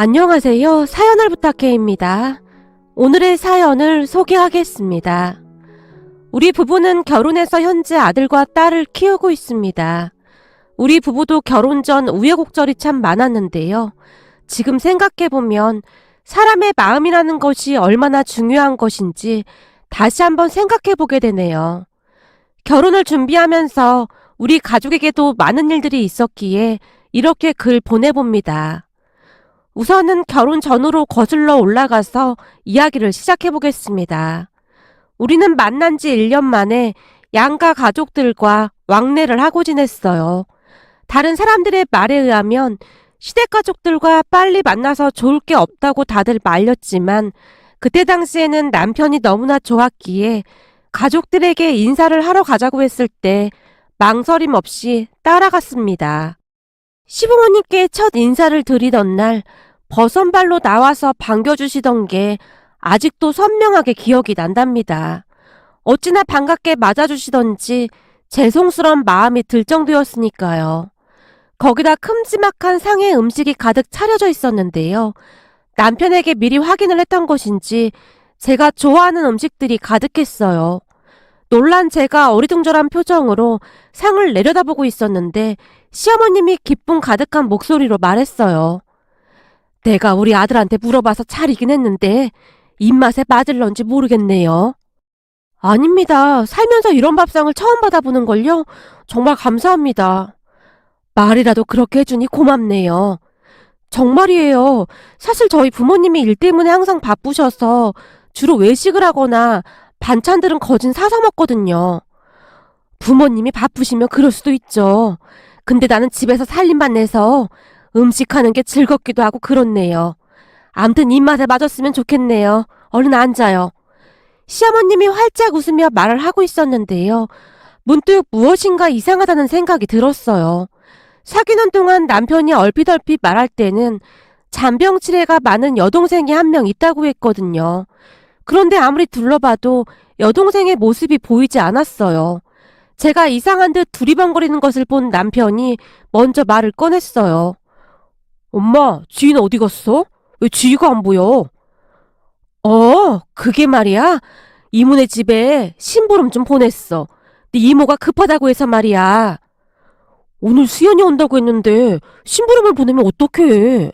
안녕하세요. 사연을 부탁해입니다. 오늘의 사연을 소개하겠습니다. 우리 부부는 결혼해서 현재 아들과 딸을 키우고 있습니다. 우리 부부도 결혼 전 우여곡절이 참 많았는데요. 지금 생각해보면 사람의 마음이라는 것이 얼마나 중요한 것인지 다시 한번 생각해보게 되네요. 결혼을 준비하면서 우리 가족에게도 많은 일들이 있었기에 이렇게 글 보내봅니다. 우선은 결혼 전으로 거슬러 올라가서 이야기를 시작해보겠습니다. 우리는 만난 지 1년 만에 양가 가족들과 왕래를 하고 지냈어요. 다른 사람들의 말에 의하면 시댁 가족들과 빨리 만나서 좋을 게 없다고 다들 말렸지만 그때 당시에는 남편이 너무나 좋았기에 가족들에게 인사를 하러 가자고 했을 때 망설임 없이 따라갔습니다. 시부모님께 첫 인사를 드리던 날 버선발로 나와서 반겨주시던 게 아직도 선명하게 기억이 난답니다. 어찌나 반갑게 맞아주시던지 죄송스러운 마음이 들 정도였으니까요. 거기다 큼지막한 상의 음식이 가득 차려져 있었는데요. 남편에게 미리 확인을 했던 것인지 제가 좋아하는 음식들이 가득했어요. 놀란 제가 어리둥절한 표정으로 상을 내려다보고 있었는데 시어머님이 기쁨 가득한 목소리로 말했어요. 내가 우리 아들한테 물어봐서 차리긴 했는데 입맛에 맞을런지 모르겠네요. 아닙니다. 살면서 이런 밥상을 처음 받아보는걸요. 정말 감사합니다. 말이라도 그렇게 해주니 고맙네요. 정말이에요. 사실 저희 부모님이 일 때문에 항상 바쁘셔서 주로 외식을 하거나 반찬들은 거진 사서 먹거든요. 부모님이 바쁘시면 그럴 수도 있죠. 근데 나는 집에서 살림만 내서 음식하는 게 즐겁기도 하고 그렇네요. 암튼 입맛에 맞았으면 좋겠네요. 얼른 앉아요. 시어머님이 활짝 웃으며 말을 하고 있었는데요. 문득 무엇인가 이상하다는 생각이 들었어요. 사귀는 동안 남편이 얼핏얼핏 말할 때는 잔병치레가 많은 여동생이 한 명 있다고 했거든요. 그런데 아무리 둘러봐도 여동생의 모습이 보이지 않았어요. 제가 이상한 듯 두리번거리는 것을 본 남편이 먼저 말을 꺼냈어요. 엄마, 지인 어디 갔어? 왜 지희가 안 보여? 그게 말이야. 이모네 집에 심부름 좀 보냈어. 네 이모가 급하다고 해서 말이야. 오늘 수연이 온다고 했는데 심부름을 보내면 어떡해?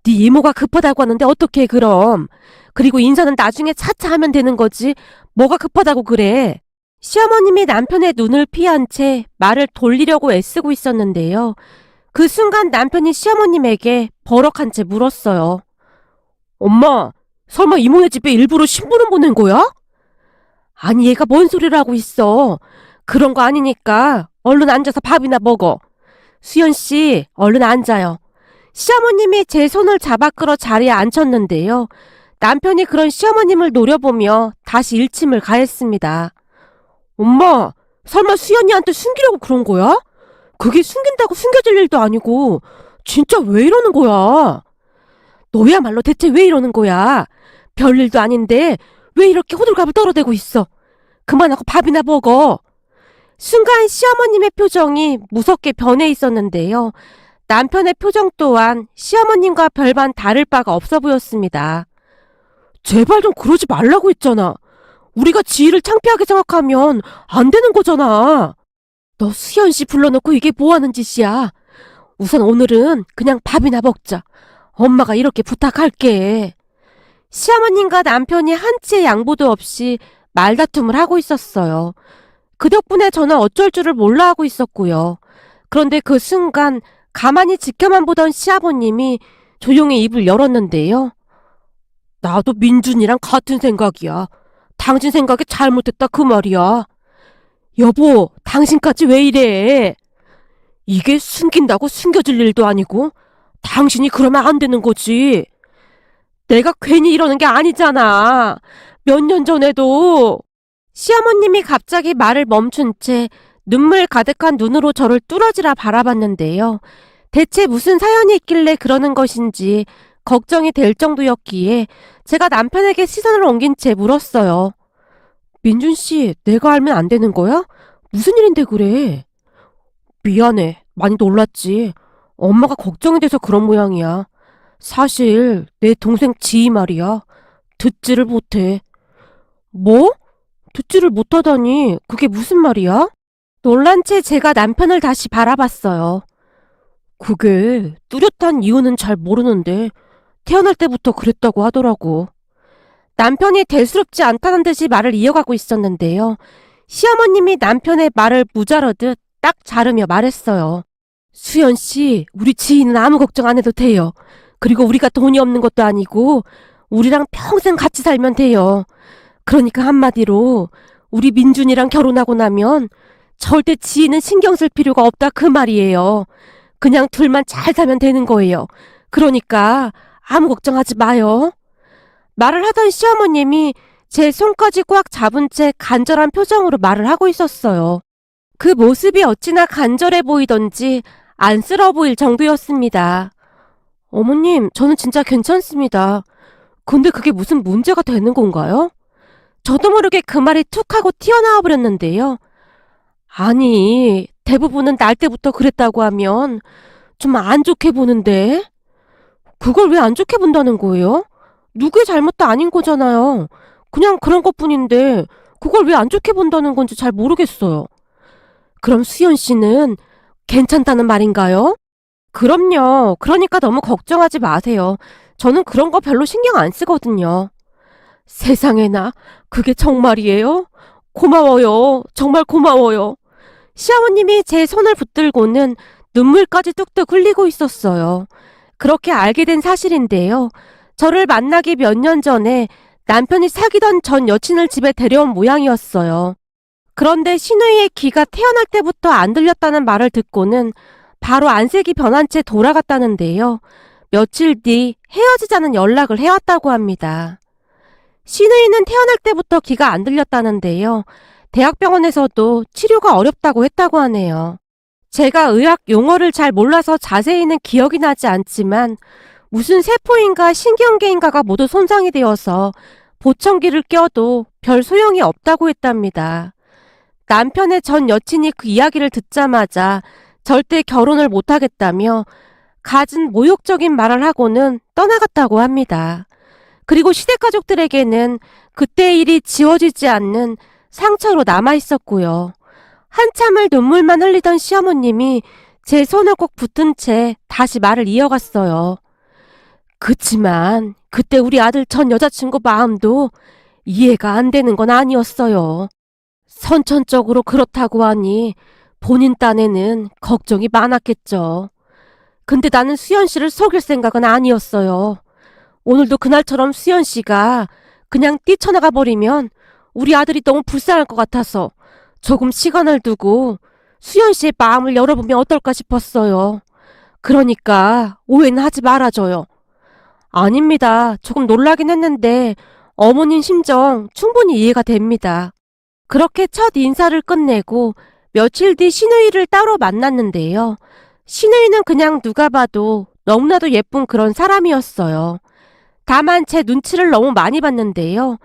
네 이모가 급하다고 하는데 어떡해 그럼. 그리고 인사는 나중에 차차 하면 되는 거지. 뭐가 급하다고 그래. 시어머님이 남편의 눈을 피한 채 말을 돌리려고 애쓰고 있었는데요. 그 순간 남편이 시어머님에게 버럭한 채 물었어요. 엄마, 설마 이모네 집에 일부러 심부름 보낸 거야? 아니 얘가 뭔 소리를 하고 있어. 그런 거 아니니까 얼른 앉아서 밥이나 먹어. 수연씨, 얼른 앉아요. 시어머님이 제 손을 잡아 끌어 자리에 앉혔는데요. 남편이 그런 시어머님을 노려보며 다시 일침을 가했습니다. 엄마, 설마 수연이한테 숨기려고 그런 거야? 그게 숨긴다고 숨겨질 일도 아니고 진짜 왜 이러는 거야? 너야말로 대체 왜 이러는 거야? 별일도 아닌데 왜 이렇게 호들갑을 떨어대고 있어? 그만하고 밥이나 먹어. 순간 시어머님의 표정이 무섭게 변해 있었는데요. 남편의 표정 또한 시어머님과 별반 다를 바가 없어 보였습니다. 제발 좀 그러지 말라고 했잖아. 우리가 지희를 창피하게 생각하면 안 되는 거잖아. 너 수연씨 불러놓고 이게 뭐하는 짓이야. 우선 오늘은 그냥 밥이나 먹자. 엄마가 이렇게 부탁할게. 시어머님과 남편이 한치의 양보도 없이 말다툼을 하고 있었어요. 그 덕분에 저는 어쩔 줄을 몰라 하고 있었고요. 그런데 그 순간 가만히 지켜만 보던 시아버님이 조용히 입을 열었는데요. 나도 민준이랑 같은 생각이야. 당신 생각이 잘못됐다 그 말이야. 여보, 당신까지 왜 이래? 이게 숨긴다고 숨겨질 일도 아니고 당신이 그러면 안 되는 거지. 내가 괜히 이러는 게 아니잖아. 몇 년 전에도. 시어머님이 갑자기 말을 멈춘 채 눈물 가득한 눈으로 저를 뚫어지라 바라봤는데요. 대체 무슨 사연이 있길래 그러는 것인지 걱정이 될 정도였기에 제가 남편에게 시선을 옮긴 채 물었어요. 민준씨, 내가 알면 안 되는 거야? 무슨 일인데 그래? 미안해. 많이 놀랐지. 엄마가 걱정이 돼서 그런 모양이야. 사실 내 동생 지희 말이야. 듣지를 못해. 뭐? 듣지를 못하다니 그게 무슨 말이야? 놀란 채 제가 남편을 다시 바라봤어요. 그게 뚜렷한 이유는 잘 모르는데 태어날 때부터 그랬다고 하더라고. 남편이 대수롭지 않다는 듯이 말을 이어가고 있었는데요. 시어머님이 남편의 말을 무자르듯 딱 자르며 말했어요. 수연 씨, 우리 지희는 아무 걱정 안 해도 돼요. 그리고 우리가 돈이 없는 것도 아니고 우리랑 평생 같이 살면 돼요. 그러니까 한마디로 우리 민준이랑 결혼하고 나면 절대 지희는 신경 쓸 필요가 없다 그 말이에요. 그냥 둘만 잘 살면 되는 거예요. 그러니까 아무 걱정하지 마요. 말을 하던 시어머님이 제 손까지 꽉 잡은 채 간절한 표정으로 말을 하고 있었어요. 그 모습이 어찌나 간절해 보이던지 안쓰러워 보일 정도였습니다. 어머님, 저는 진짜 괜찮습니다. 근데 그게 무슨 문제가 되는 건가요? 저도 모르게 그 말이 툭 하고 튀어나와 버렸는데요. 아니, 대부분은 날 때부터 그랬다고 하면 좀 안 좋게 보는데? 그걸 왜 안 좋게 본다는 거예요? 누구의 잘못도 아닌 거잖아요. 그냥 그런 것뿐인데 그걸 왜 안 좋게 본다는 건지 잘 모르겠어요. 그럼 수연 씨는 괜찮다는 말인가요? 그럼요. 그러니까 너무 걱정하지 마세요. 저는 그런 거 별로 신경 안 쓰거든요. 세상에나, 그게 정말이에요? 고마워요. 정말 고마워요. 시어머님이 제 손을 붙들고는 눈물까지 뚝뚝 흘리고 있었어요. 그렇게 알게 된 사실인데요. 저를 만나기 몇 년 전에 남편이 사귀던 전 여친을 집에 데려온 모양이었어요. 그런데 시누이의 귀가 태어날 때부터 안 들렸다는 말을 듣고는 바로 안색이 변한 채 돌아갔다는데요. 며칠 뒤 헤어지자는 연락을 해왔다고 합니다. 시누이는 태어날 때부터 귀가 안 들렸다는데요. 대학병원에서도 치료가 어렵다고 했다고 하네요. 제가 의학 용어를 잘 몰라서 자세히는 기억이 나지 않지만 무슨 세포인가 신경계인가가 모두 손상이 되어서 보청기를 껴도 별 소용이 없다고 했답니다. 남편의 전 여친이 그 이야기를 듣자마자 절대 결혼을 못하겠다며 갖은 모욕적인 말을 하고는 떠나갔다고 합니다. 그리고 시댁가족들에게는 그때의 일이 지워지지 않는 상처로 남아있었고요. 한참을 눈물만 흘리던 시어머님이 제 손을 꼭 붙은 채 다시 말을 이어갔어요. 그치만 그때 우리 아들 전 여자친구 마음도 이해가 안 되는 건 아니었어요. 선천적으로 그렇다고 하니 본인 딴에는 걱정이 많았겠죠. 근데 나는 수연 씨를 속일 생각은 아니었어요. 오늘도 그날처럼 수연 씨가 그냥 뛰쳐나가 버리면 우리 아들이 너무 불쌍할 것 같아서 조금 시간을 두고 수연 씨의 마음을 열어보면 어떨까 싶었어요. 그러니까 오해는 하지 말아줘요. 아닙니다. 조금 놀라긴 했는데 어머님 심정 충분히 이해가 됩니다. 그렇게 첫 인사를 끝내고 며칠 뒤 시누이를 따로 만났는데요. 시누이는 그냥 누가 봐도 너무나도 예쁜 그런 사람이었어요. 다만 제 눈치를 너무 많이 봤는데요.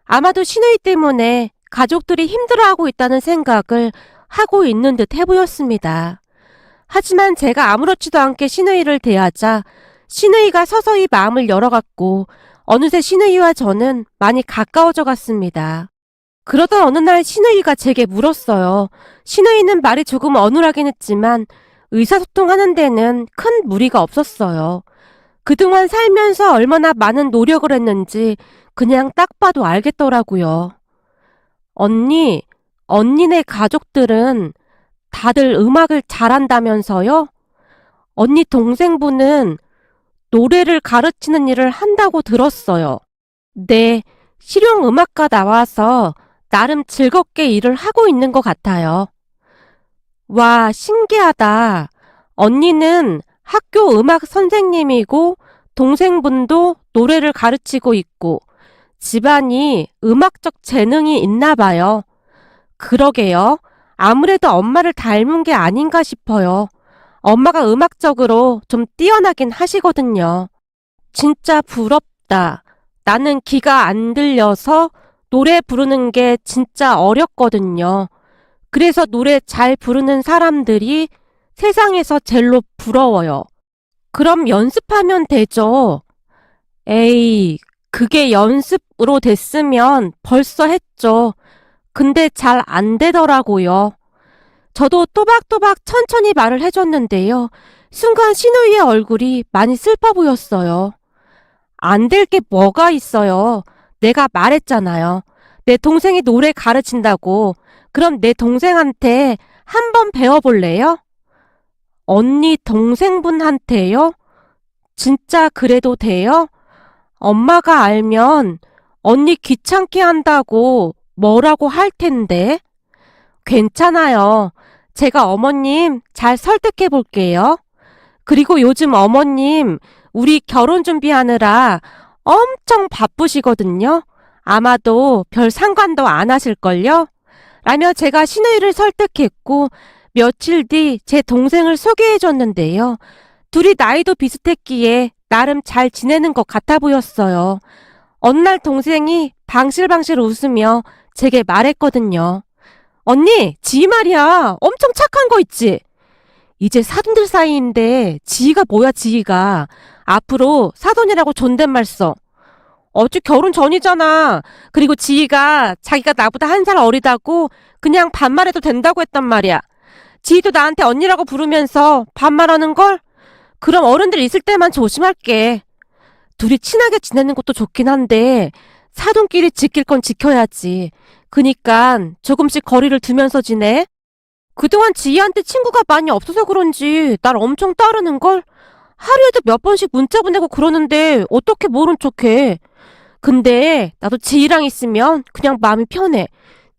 아마도 시누이 때문에 가족들이 힘들어하고 있다는 생각을 하고 있는 듯 해보였습니다. 하지만 제가 아무렇지도 않게 시누이를 대하자 시누이가 서서히 마음을 열어갔고 어느새 시누이와 저는 많이 가까워져 갔습니다. 그러던 어느 날 시누이가 제게 물었어요. 시누이는 말이 조금 어눌하긴 했지만 의사소통하는 데는 큰 무리가 없었어요. 그동안 살면서 얼마나 많은 노력을 했는지 그냥 딱 봐도 알겠더라고요. 언니네 가족들은 다들 음악을 잘한다면서요? 언니 동생분은 노래를 가르치는 일을 한다고 들었어요. 네, 실용음악과 나와서 나름 즐겁게 일을 하고 있는 것 같아요. 와, 신기하다. 언니는 학교 음악 선생님이고 동생분도 노래를 가르치고 있고 집안이 음악적 재능이 있나 봐요. 그러게요. 아무래도 엄마를 닮은 게 아닌가 싶어요. 엄마가 음악적으로 좀 뛰어나긴 하시거든요. 진짜 부럽다. 나는 귀가 안 들려서 노래 부르는 게 진짜 어렵거든요. 그래서 노래 잘 부르는 사람들이 세상에서 제일로 부러워요. 그럼 연습하면 되죠. 에이, 그게 연습으로 됐으면 벌써 했죠. 근데 잘 안 되더라고요. 저도 또박또박 천천히 말을 해줬는데요. 순간 신우이의 얼굴이 많이 슬퍼 보였어요. 안 될 게 뭐가 있어요. 내가 말했잖아요. 내 동생이 노래 가르친다고. 그럼 내 동생한테 한번 배워볼래요? 언니 동생분한테요? 진짜 그래도 돼요? 엄마가 알면 언니 귀찮게 한다고 뭐라고 할 텐데. 괜찮아요. 제가 어머님 잘 설득해 볼게요. 그리고 요즘 어머님 우리 결혼 준비하느라 엄청 바쁘시거든요. 아마도 별 상관도 안 하실걸요? 라며 제가 신우이를 설득했고 며칠 뒤 제 동생을 소개해 줬는데요. 둘이 나이도 비슷했기에 나름 잘 지내는 것 같아 보였어요. 어느 날 동생이 방실방실 웃으며 제게 말했거든요. 언니, 지희 말이야. 엄청 착한 거 있지? 이제 사돈들 사이인데 지희가 뭐야 지희가. 앞으로 사돈이라고 존댓말 써. 어째 결혼 전이잖아. 그리고 지희가 자기가 나보다 한 살 어리다고 그냥 반말해도 된다고 했단 말이야. 지희도 나한테 언니라고 부르면서 반말하는 걸? 그럼 어른들 있을 때만 조심할게. 둘이 친하게 지내는 것도 좋긴 한데 사돈끼리 지킬 건 지켜야지. 그니깐 조금씩 거리를 두면서 지내. 그동안 지희한테 친구가 많이 없어서 그런지 날 엄청 따르는걸? 하루에도 몇 번씩 문자 보내고 그러는데 어떻게 모른 척해. 근데 나도 지희랑 있으면 그냥 마음이 편해.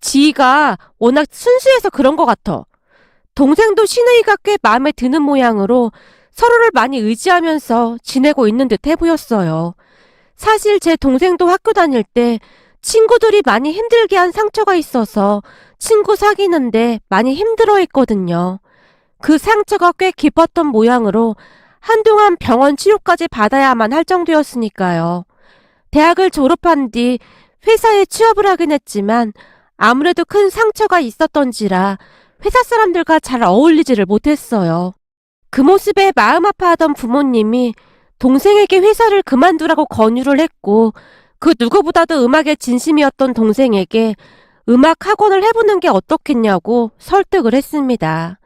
지희가 워낙 순수해서 그런 것 같아. 동생도 신우이가 꽤 마음에 드는 모양으로 서로를 많이 의지하면서 지내고 있는 듯 해 보였어요. 사실 제 동생도 학교 다닐 때 친구들이 많이 힘들게 한 상처가 있어서 친구 사귀는데 많이 힘들어 했거든요. 그 상처가 꽤 깊었던 모양으로 한동안 병원 치료까지 받아야만 할 정도였으니까요. 대학을 졸업한 뒤 회사에 취업을 하긴 했지만 아무래도 큰 상처가 있었던지라 회사 사람들과 잘 어울리지를 못했어요. 그 모습에 마음 아파하던 부모님이 동생에게 회사를 그만두라고 권유를 했고 그 누구보다도 음악에 진심이었던 동생에게 음악 학원을 해보는 게 어떻겠냐고 설득을 했습니다.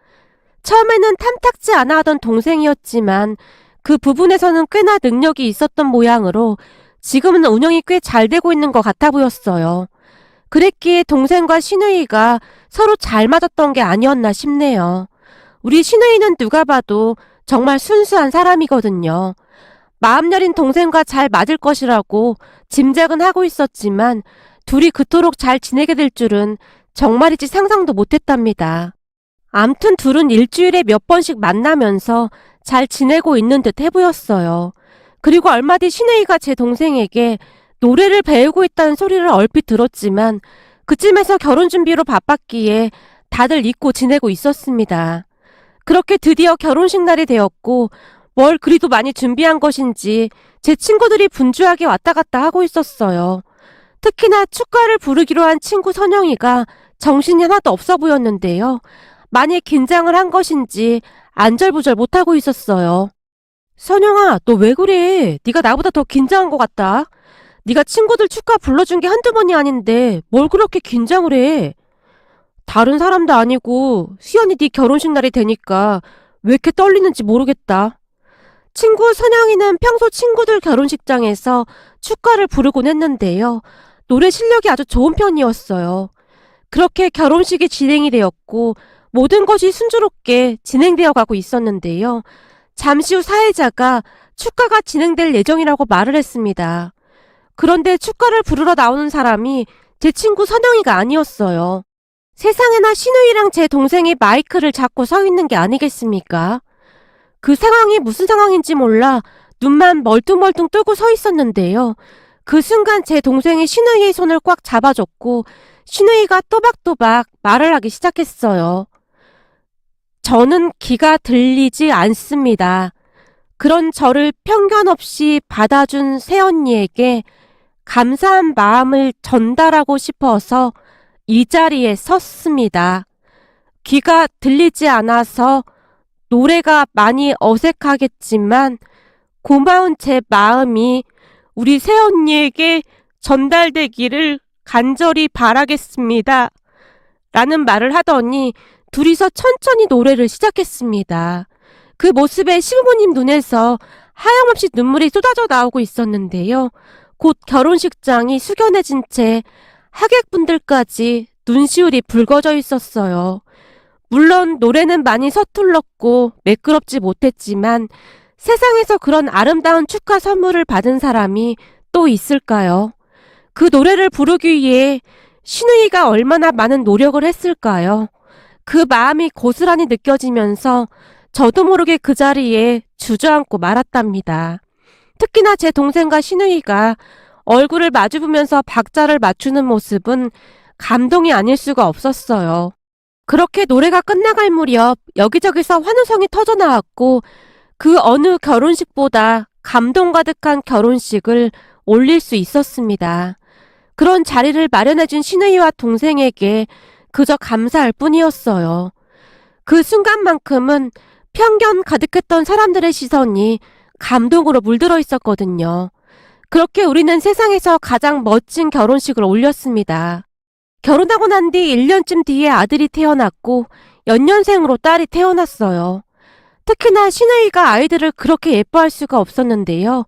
처음에는 탐탁지 않아 하던 동생이었지만 그 부분에서는 꽤나 능력이 있었던 모양으로 지금은 운영이 꽤 잘 되고 있는 것 같아 보였어요. 그랬기에 동생과 신우이가 서로 잘 맞았던 게 아니었나 싶네요. 우리 신우이는 누가 봐도 정말 순수한 사람이거든요. 마음 여린 동생과 잘 맞을 것이라고 짐작은 하고 있었지만 둘이 그토록 잘 지내게 될 줄은 정말이지 상상도 못했답니다. 암튼 둘은 일주일에 몇 번씩 만나면서 잘 지내고 있는 듯 해보였어요. 그리고 얼마 뒤 신우이가 제 동생에게 노래를 배우고 있다는 소리를 얼핏 들었지만 그쯤에서 결혼 준비로 바빴기에 다들 잊고 지내고 있었습니다. 그렇게 드디어 결혼식 날이 되었고 뭘 그리도 많이 준비한 것인지 제 친구들이 분주하게 왔다 갔다 하고 있었어요. 특히나 축가를 부르기로 한 친구 선영이가 정신이 하나도 없어 보였는데요. 많이 긴장을 한 것인지 안절부절 못하고 있었어요. 선영아, 너 왜 그래? 네가 나보다 더 긴장한 것 같다. 네가 친구들 축가 불러준 게 한두 번이 아닌데 뭘 그렇게 긴장을 해? 다른 사람도 아니고 수연이 네 결혼식 날이 되니까 왜 이렇게 떨리는지 모르겠다. 친구 선영이는 평소 친구들 결혼식장에서 축가를 부르곤 했는데요. 노래 실력이 아주 좋은 편이었어요. 그렇게 결혼식이 진행이 되었고 모든 것이 순조롭게 진행되어 가고 있었는데요. 잠시 후 사회자가 축가가 진행될 예정이라고 말을 했습니다. 그런데 축가를 부르러 나오는 사람이 제 친구 선영이가 아니었어요. 세상에나 신우이랑 제 동생이 마이크를 잡고 서 있는 게 아니겠습니까? 그 상황이 무슨 상황인지 몰라 눈만 멀뚱멀뚱 뜨고 서 있었는데요. 그 순간 제 동생이 신우이의 손을 꽉 잡아줬고 신우이가 또박또박 말을 하기 시작했어요. 저는 귀가 들리지 않습니다. 그런 저를 편견 없이 받아준 새언니에게 감사한 마음을 전달하고 싶어서 이 자리에 섰습니다. 귀가 들리지 않아서 노래가 많이 어색하겠지만 고마운 제 마음이 우리 새언니에게 전달되기를 간절히 바라겠습니다. 라는 말을 하더니 둘이서 천천히 노래를 시작했습니다. 그 모습에 시부모님 눈에서 하염없이 눈물이 쏟아져 나오고 있었는데요. 곧 결혼식장이 숙연해진 채 하객분들까지 눈시울이 붉어져 있었어요. 물론 노래는 많이 서툴렀고 매끄럽지 못했지만 세상에서 그런 아름다운 축하 선물을 받은 사람이 또 있을까요? 그 노래를 부르기 위해 신우이가 얼마나 많은 노력을 했을까요? 그 마음이 고스란히 느껴지면서 저도 모르게 그 자리에 주저앉고 말았답니다. 특히나 제 동생과 신우이가 얼굴을 마주보면서 박자를 맞추는 모습은 감동이 아닐 수가 없었어요. 그렇게 노래가 끝나갈 무렵 여기저기서 환호성이 터져나왔고 그 어느 결혼식보다 감동 가득한 결혼식을 올릴 수 있었습니다. 그런 자리를 마련해준 신우이와 동생에게 그저 감사할 뿐이었어요. 그 순간만큼은 편견 가득했던 사람들의 시선이 감동으로 물들어 있었거든요. 그렇게 우리는 세상에서 가장 멋진 결혼식을 올렸습니다. 결혼하고 난 뒤 1년쯤 뒤에 아들이 태어났고 연년생으로 딸이 태어났어요. 특히나 신우이가 아이들을 그렇게 예뻐할 수가 없었는데요.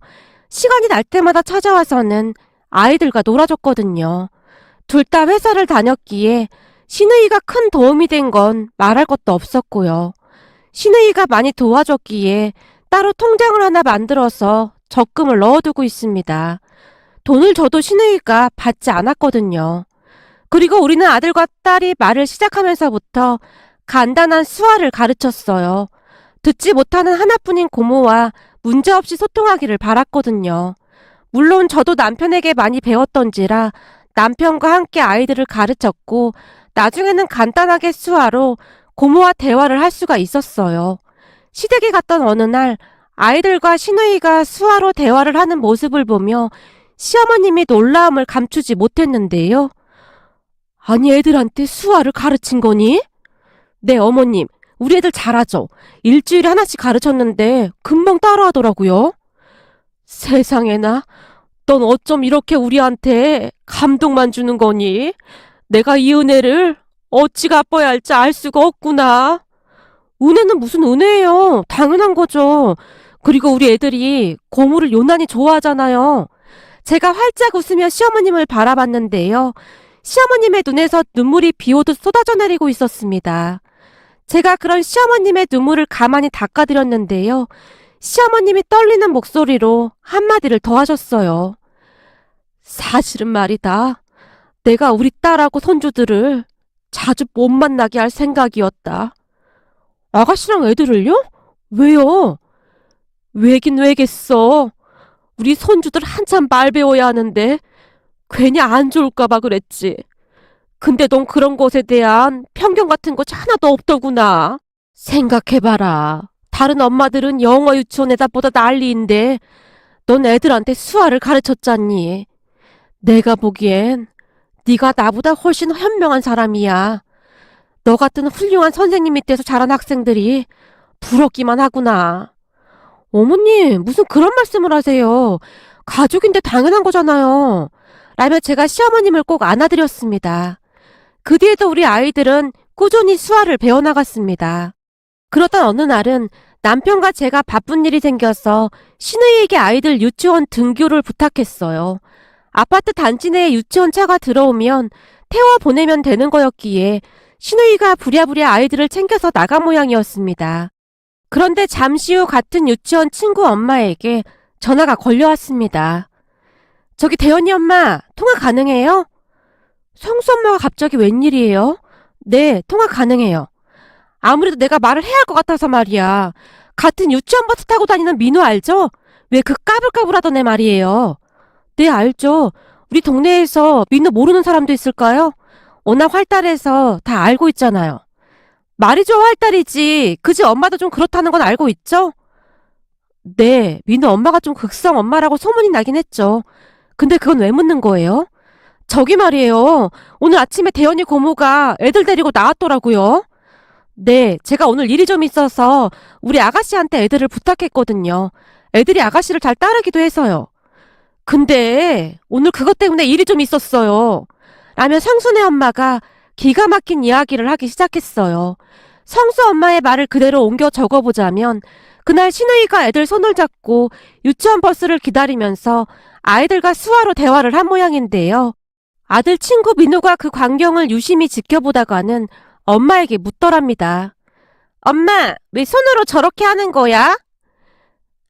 시간이 날 때마다 찾아와서는 아이들과 놀아줬거든요. 둘 다 회사를 다녔기에 신우이가 큰 도움이 된 건 말할 것도 없었고요. 신우이가 많이 도와줬기에 따로 통장을 하나 만들어서 적금을 넣어두고 있습니다. 돈을 줘도 신우이가 받지 않았거든요. 그리고 우리는 아들과 딸이 말을 시작하면서부터 간단한 수화를 가르쳤어요. 듣지 못하는 하나뿐인 고모와 문제없이 소통하기를 바랐거든요. 물론 저도 남편에게 많이 배웠던지라 남편과 함께 아이들을 가르쳤고 나중에는 간단하게 수화로 고모와 대화를 할 수가 있었어요. 시댁에 갔던 어느 날 아이들과 신우이가 수화로 대화를 하는 모습을 보며 시어머님이 놀라움을 감추지 못했는데요. 아니 애들한테 수화를 가르친 거니? 네 어머님, 우리 애들 잘하죠. 일주일에 하나씩 가르쳤는데 금방 따라하더라고요. 세상에나, 넌 어쩜 이렇게 우리한테 감동만 주는 거니? 내가 이 은혜를 어찌 갚아야 할지 알 수가 없구나. 은혜는 무슨 은혜예요. 당연한 거죠. 그리고 우리 애들이 고모를 요란히 좋아하잖아요. 제가 활짝 웃으며 시어머님을 바라봤는데요. 시어머님의 눈에서 눈물이 비오듯 쏟아져 내리고 있었습니다. 제가 그런 시어머님의 눈물을 가만히 닦아드렸는데요. 시어머님이 떨리는 목소리로 한마디를 더 하셨어요. 사실은 말이다. 내가 우리 딸하고 손주들을 자주 못 만나게 할 생각이었다. 아가씨랑 애들을요? 왜요? 왜긴 왜겠어. 우리 손주들 한참 말 배워야 하는데 괜히 안 좋을까봐 그랬지. 근데 넌 그런 것에 대한 편견 같은 거 하나도 없더구나. 생각해봐라. 다른 엄마들은 영어 유치원에다 보다 난리인데 넌 애들한테 수화를 가르쳤잖니. 내가 보기엔 네가 나보다 훨씬 현명한 사람이야. 너 같은 훌륭한 선생님 밑에서 자란 학생들이 부럽기만 하구나. 어머님, 무슨 그런 말씀을 하세요. 가족인데 당연한 거잖아요. 라며 제가 시어머님을 꼭 안아드렸습니다. 그 뒤에도 우리 아이들은 꾸준히 수화를 배워나갔습니다. 그러던 어느 날은 남편과 제가 바쁜 일이 생겨서 신우이에게 아이들 유치원 등교를 부탁했어요. 아파트 단지 내에 유치원 차가 들어오면 태워 보내면 되는 거였기에 신우이가 부랴부랴 아이들을 챙겨서 나간 모양이었습니다. 그런데 잠시 후 같은 유치원 친구 엄마에게 전화가 걸려왔습니다. 저기 대현이 엄마, 통화 가능해요? 성수 엄마가 갑자기 웬일이에요? 네, 통화 가능해요. 아무래도 내가 말을 해야 할 것 같아서 말이야. 같은 유치원 버스 타고 다니는 민호 알죠? 왜 그 까불까불하던 애 말이에요. 네, 알죠. 우리 동네에서 민호 모르는 사람도 있을까요? 워낙 활달해서 다 알고 있잖아요. 말이죠, 활달이지. 그지 엄마도 좀 그렇다는 건 알고 있죠? 네, 민호 엄마가 좀 극성 엄마라고 소문이 나긴 했죠. 근데 그건 왜 묻는 거예요? 저기 말이에요. 오늘 아침에 대현이 고모가 애들 데리고 나왔더라고요. 네, 제가 오늘 일이 좀 있어서 우리 아가씨한테 애들을 부탁했거든요. 애들이 아가씨를 잘 따르기도 해서요. 근데 오늘 그것 때문에 일이 좀 있었어요. 라며 성순의 엄마가 기가 막힌 이야기를 하기 시작했어요. 성수 엄마의 말을 그대로 옮겨 적어보자면 그날 신우이가 애들 손을 잡고 유치원 버스를 기다리면서 아이들과 수화로 대화를 한 모양인데요. 아들 친구 민우가 그 광경을 유심히 지켜보다가는 엄마에게 묻더랍니다. 엄마, 왜 손으로 저렇게 하는 거야?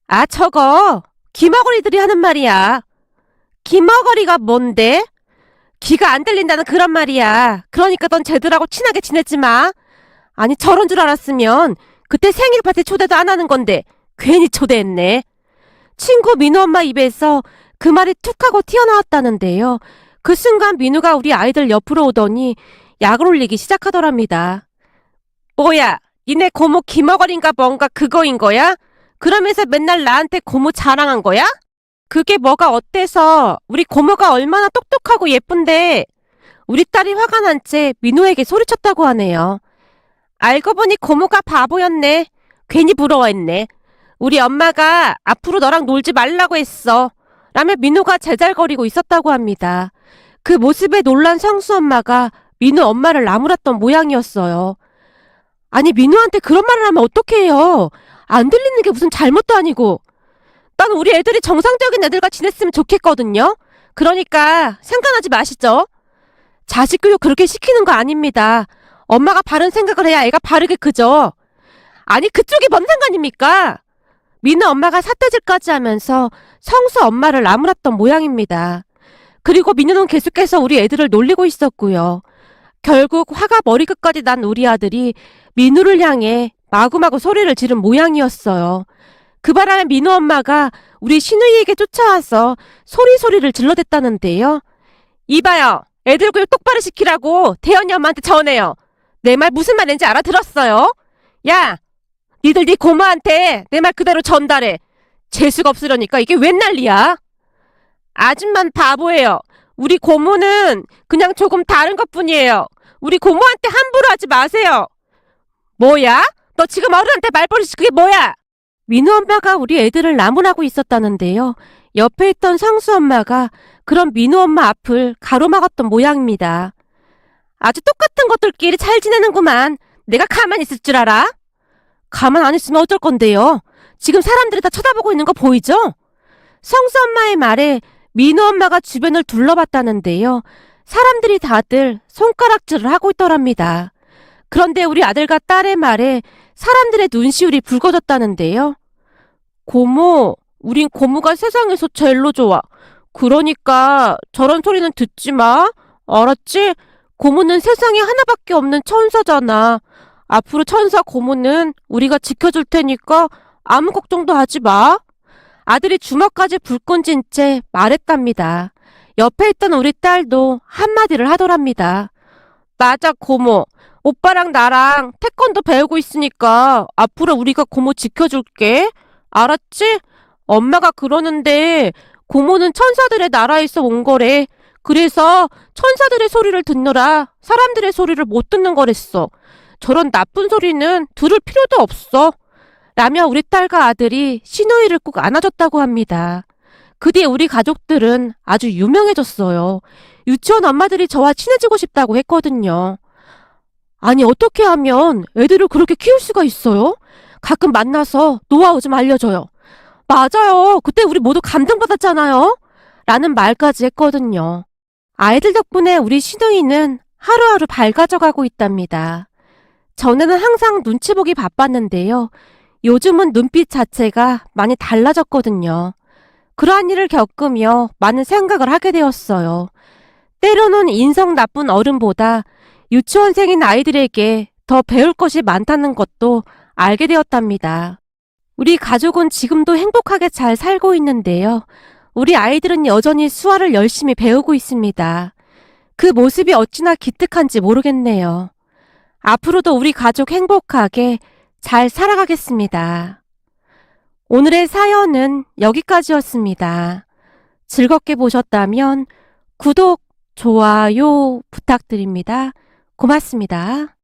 아, 저거 귀머거리들이 하는 말이야. 귀머거리가 뭔데? 귀가 안 들린다는 그런 말이야. 그러니까 넌 쟤들하고 친하게 지내지 마. 아니, 저런 줄 알았으면 그때 생일 파티 초대도 안 하는 건데 괜히 초대했네. 친구 민우 엄마 입에서 그 말이 툭 하고 튀어나왔다는데요. 그 순간 민우가 우리 아이들 옆으로 오더니 약을 올리기 시작하더랍니다. 뭐야, 니네 고모 귀머거린가 뭔가 그거인 거야? 그러면서 맨날 나한테 고모 자랑한 거야? 그게 뭐가 어때서? 우리 고모가 얼마나 똑똑하고 예쁜데. 우리 딸이 화가 난 채 민우에게 소리쳤다고 하네요. 알고 보니 고모가 바보였네. 괜히 부러워했네. 우리 엄마가 앞으로 너랑 놀지 말라고 했어. 라며 민우가 제잘거리고 있었다고 합니다. 그 모습에 놀란 성수 엄마가 민우 엄마를 나무랐던 모양이었어요. 아니, 민우한테 그런 말을 하면 어떡해요? 안 들리는 게 무슨 잘못도 아니고. 난 우리 애들이 정상적인 애들과 지냈으면 좋겠거든요. 그러니까 생각하지 마시죠. 자식 교육 그렇게 시키는 거 아닙니다. 엄마가 바른 생각을 해야 애가 바르게 크죠. 아니, 그쪽이 뭔 상관입니까? 민우 엄마가 삿대질까지 하면서 성수 엄마를 나무랐던 모양입니다. 그리고 민우는 계속해서 우리 애들을 놀리고 있었고요. 결국 화가 머리끝까지 난 우리 아들이 민우를 향해 마구마구 소리를 지른 모양이었어요. 그 바람에 민우 엄마가 우리 신우이에게 쫓아와서 소리를 질러댔다는데요. 이봐요. 애들 교육 똑바로 시키라고 태연이 엄마한테 전해요. 내 말 무슨 말인지 알아들었어요? 야, 니들 네 고모한테 내 말 그대로 전달해. 재수가 없으려니까 이게 웬 난리야? 아줌만 바보예요. 우리 고모는 그냥 조금 다른 것뿐이에요. 우리 고모한테 함부로 하지 마세요. 뭐야? 너 지금 어른한테 말버릇이 그게 뭐야? 민우 엄마가 우리 애들을 나무라고 있었다는데요. 옆에 있던 성수 엄마가 그런 민우 엄마 앞을 가로막았던 모양입니다. 아주 똑같은 것들끼리 잘 지내는구만. 내가 가만히 있을 줄 알아? 가만 안 있으면 어쩔 건데요. 지금 사람들이 다 쳐다보고 있는 거 보이죠? 성수 엄마의 말에 민우 엄마가 주변을 둘러봤다는데요. 사람들이 다들 손가락질을 하고 있더랍니다. 그런데 우리 아들과 딸의 말에 사람들의 눈시울이 붉어졌다는데요. 고모, 우린 고모가 세상에서 제일로 좋아. 그러니까 저런 소리는 듣지 마. 알았지? 고모는 세상에 하나밖에 없는 천사잖아. 앞으로 천사 고모는 우리가 지켜줄 테니까 아무 걱정도 하지 마. 아들이 주먹까지 불 끈진 채 말했답니다. 옆에 있던 우리 딸도 한마디를 하더랍니다. 맞아, 고모. 오빠랑 나랑 태권도 배우고 있으니까 앞으로 우리가 고모 지켜줄게. 알았지? 엄마가 그러는데 고모는 천사들의 나라에서 온 거래. 그래서 천사들의 소리를 듣느라 사람들의 소리를 못 듣는 거랬어. 저런 나쁜 소리는 들을 필요도 없어. 라며 우리 딸과 아들이 신우이를 꼭 안아줬다고 합니다. 그 뒤에 우리 가족들은 아주 유명해졌어요. 유치원 엄마들이 저와 친해지고 싶다고 했거든요. 아니, 어떻게 하면 애들을 그렇게 키울 수가 있어요? 가끔 만나서 노하우 좀 알려줘요. 맞아요. 그때 우리 모두 감동받았잖아요. 라는 말까지 했거든요. 아이들 덕분에 우리 신우이는 하루하루 밝아져가고 있답니다. 전에는 항상 눈치 보기 바빴는데요. 요즘은 눈빛 자체가 많이 달라졌거든요. 그러한 일을 겪으며 많은 생각을 하게 되었어요. 때로는 인성 나쁜 어른보다 유치원생인 아이들에게 더 배울 것이 많다는 것도 알게 되었답니다. 우리 가족은 지금도 행복하게 잘 살고 있는데요. 우리 아이들은 여전히 수화를 열심히 배우고 있습니다. 그 모습이 어찌나 기특한지 모르겠네요. 앞으로도 우리 가족 행복하게 잘 살아가겠습니다. 오늘의 사연은 여기까지였습니다. 즐겁게 보셨다면 구독, 좋아요 부탁드립니다. 고맙습니다.